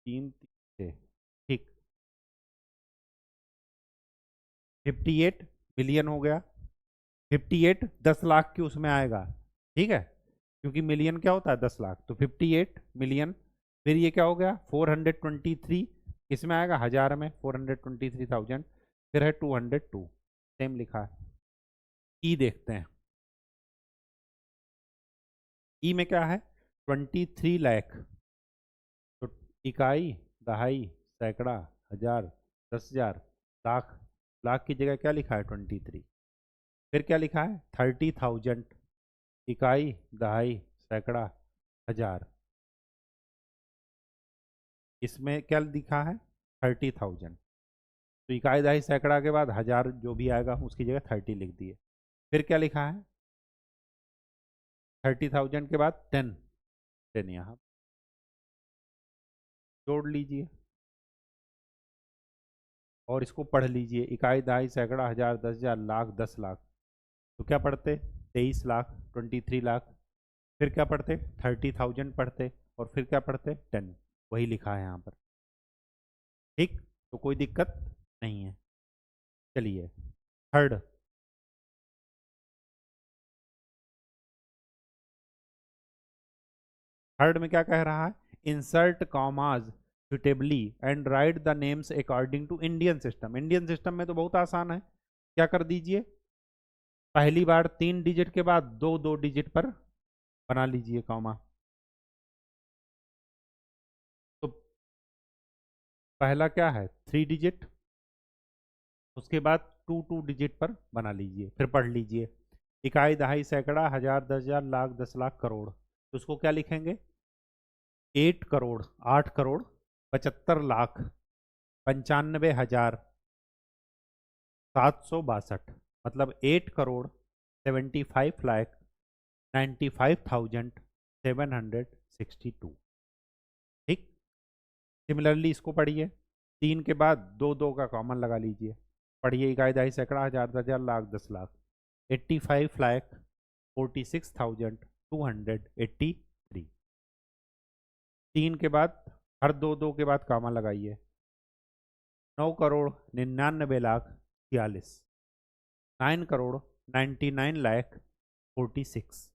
3 3 6। ठीक। 58 मिलियन हो गया। 58 10 लाख की उसमें आएगा। ठीक है, क्योंकि मिलियन क्या होता है? 10 लाख। तो 58 मिलियन। फिर ये क्या हो गया? 423 इसमें आएगा हजार में, 423,000। फिर है 202। सेम लिखा है। ई देखते हैं। ई में क्या है? 23 लाख। तो इकाई, दहाई, सैकड़ा, हजार, 10,000, लाख। लाख की जगह क्या लिखा है? 23। फिर क्या लिखा है? 30,000। इकाई, दहाई, सैकड़ा, हजार। इसमें क्या लिखा है? 30,000। तो इकाई, दहाई, सैकड़ा के बाद हजार जो भी आएगा उसकी जगह 30 लिख दिए। फिर क्या लिखा है? 30,000 के बाद 10। 10 यहाँ जोड़ लीजिए और इसको पढ़ लीजिए। इकाई, दहाई, सैकड़ा, हजार, 10,000, लाख, 10 लाख। तो क्या पढ़ते? 23 लाख, 23 लाख। फिर क्या पढ़ते? 30,000 पढ़ते। और फिर क्या पढ़ते? 10। वही लिखा है यहाँ पर। ठीक। तो कोई दिक्कत नहीं है। चलिए थर्ड। थर्ड में क्या कह रहा है? Insert commas suitably and write the names according to Indian system. Indian system में तो बहुत आसान है। क्या कर दीजिए? पहली बार 3 डिजिट के बाद दो दो डिजिट पर बना लीजिए कॉमा। तो पहला क्या है? 3 डिजिट। उसके बाद 2 2 डिजिट पर बना लीजिए। फिर पढ़ लीजिए। इकाई, दहाई, सैकड़ा, हजार, 10,000, लाख, 10 लाख, करोड़। तो उसको क्या लिखेंगे? 8 करोड़, 8 करोड़ 75 लाख 95,762। मतलब 8,75,95,762। ठीक। सिमिलरली इसको पढ़िए। 3 के बाद दो दो का कॉमन लगा लीजिए। पढ़िए। इकाई, दहाई, सैकड़ा, हजार, 10,000, लाख, 10 लाख। 85,46,283। 3 के बाद हर दो दो के बाद कॉमा लगाइए। 9,99,46,000। 9,99,46,000।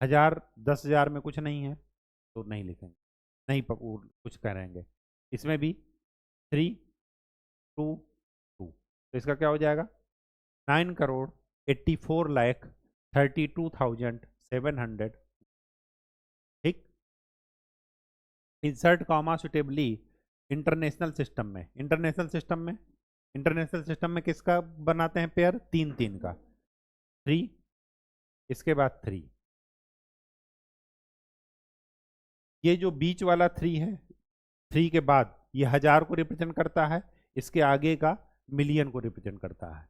हजार, 10,000 में कुछ नहीं है तो नहीं लिखेंगे। नहीं कुछ करेंगे। इसमें भी 3 2 2। तो इसका क्या हो जाएगा? 9,84,32,700। ठीक। Insert comma suitably international system में। इंटरनेशनल सिस्टम में इंटरनेशनल सिस्टम में किसका बनाते हैं पेयर? 3 3 का। 3, इसके बाद 3, ये जो बीच वाला 3 है, 3 के बाद ये 1000 को रिप्रेजेंट करता है, इसके आगे का मिलियन को रिप्रेजेंट करता है।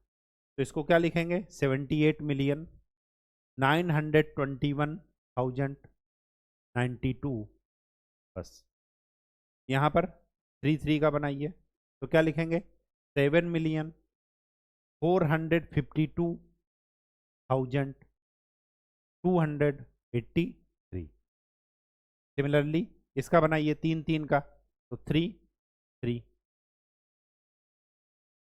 तो इसको क्या लिखेंगे? 78,921,092। बस यहाँ पर 3 3 का बनाइए, तो क्या लिखेंगे? 7,52,283। सिमिलरली इसका बनाइए 3 3 का, तो 3 3।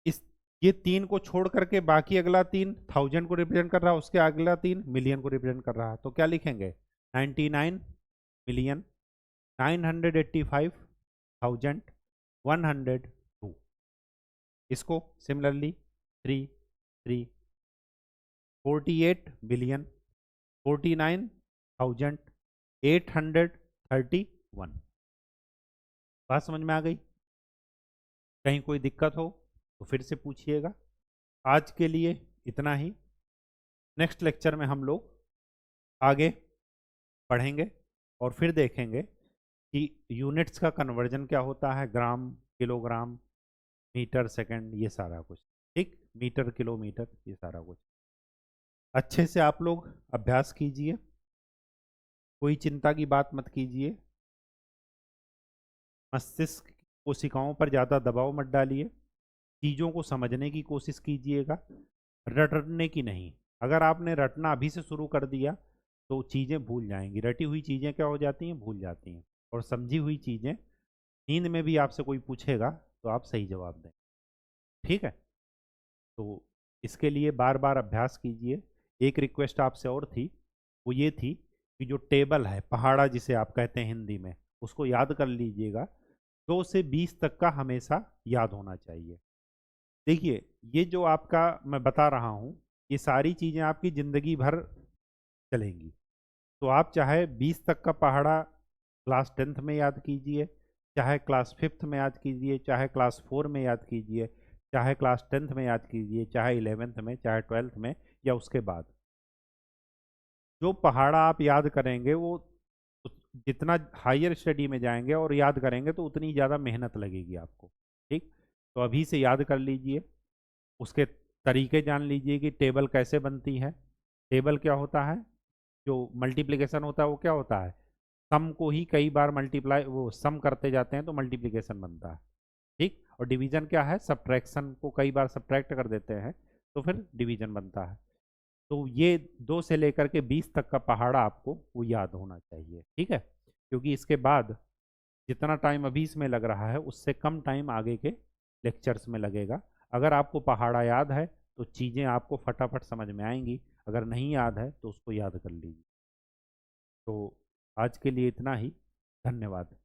इस ये 3 को छोड़ करके बाकी अगला 3 1000 को रिप्रेजेंट कर रहा है, उसके अगला 3 मिलियन को रिप्रेजेंट कर रहा है, तो क्या लिखेंगे? 99,985,102। इसको सिमिलरली 3 3, 48,49,831। बात समझ में आ गई? कहीं कोई दिक्कत हो तो फिर से पूछिएगा। आज के लिए इतना ही। नेक्स्ट लेक्चर में हम लोग आगे पढ़ेंगे और फिर देखेंगे कि यूनिट्स का कन्वर्जन क्या होता है, ग्राम, किलोग्राम, मीटर, सेकंड, ये सारा कुछ। ठीक, मीटर, किलोमीटर, ये सारा कुछ। अच्छे से आप लोग अभ्यास कीजिए, कोई चिंता की बात मत कीजिए, मस्तिष्क कोशिकाओं पर ज़्यादा दबाव मत डालिए, चीज़ों को समझने की कोशिश कीजिएगा, रटने की नहीं। अगर आपने रटना अभी से शुरू कर दिया तो चीज़ें भूल जाएंगी। रटी हुई चीज़ें क्या हो जाती हैं? भूल जाती हैं। और समझी हुई चीज़ें नींद में भी आपसे कोई पूछेगा तो आप सही जवाब दें। ठीक है, तो इसके लिए बार बार अभ्यास कीजिए। एक रिक्वेस्ट आपसे और थी, वो ये थी कि जो टेबल है, पहाड़ा जिसे आप कहते हैं हिंदी में, उसको याद कर लीजिएगा। 2 से 20 तक का हमेशा याद होना चाहिए। देखिए, ये जो आपका मैं बता रहा हूँ, ये सारी चीज़ें आपकी ज़िंदगी भर चलेंगी। तो आप चाहे 20 तक का पहाड़ा क्लास 10th में याद कीजिए, चाहे क्लास 5th में याद कीजिए, चाहे क्लास 4 में याद कीजिए, चाहे क्लास 10th में याद कीजिए, चाहे 11th में, चाहे 12th में, या उसके बाद। जो पहाड़ा आप याद करेंगे वो जितना हायर स्टडी में जाएंगे और याद करेंगे तो उतनी ज़्यादा मेहनत लगेगी आपको। ठीक, तो अभी से याद कर लीजिए, उसके तरीके जान लीजिए कि टेबल कैसे बनती है। टेबल क्या होता है? जो मल्टीप्लिकेशन होता है वो क्या होता है? सम को ही कई बार मल्टीप्लाई, वो सम करते जाते हैं तो मल्टीप्लिकेशन बनता है। ठीक, और डिवीजन क्या है? सब्ट्रैक्शन को कई बार सब्ट्रैक्ट कर देते हैं तो फिर डिवीजन बनता है। तो ये 2 से लेकर के 20 तक का पहाड़ा आपको वो याद होना चाहिए। ठीक है, क्योंकि इसके बाद जितना टाइम अभी इसमें लग रहा है उससे कम टाइम आगे के लेक्चर्स में लगेगा। अगर आपको पहाड़ा याद है तो चीज़ें आपको फटाफट समझ में आएंगी, अगर नहीं याद है तो उसको याद कर लीजिए। तो आज के लिए इतना ही। धन्यवाद।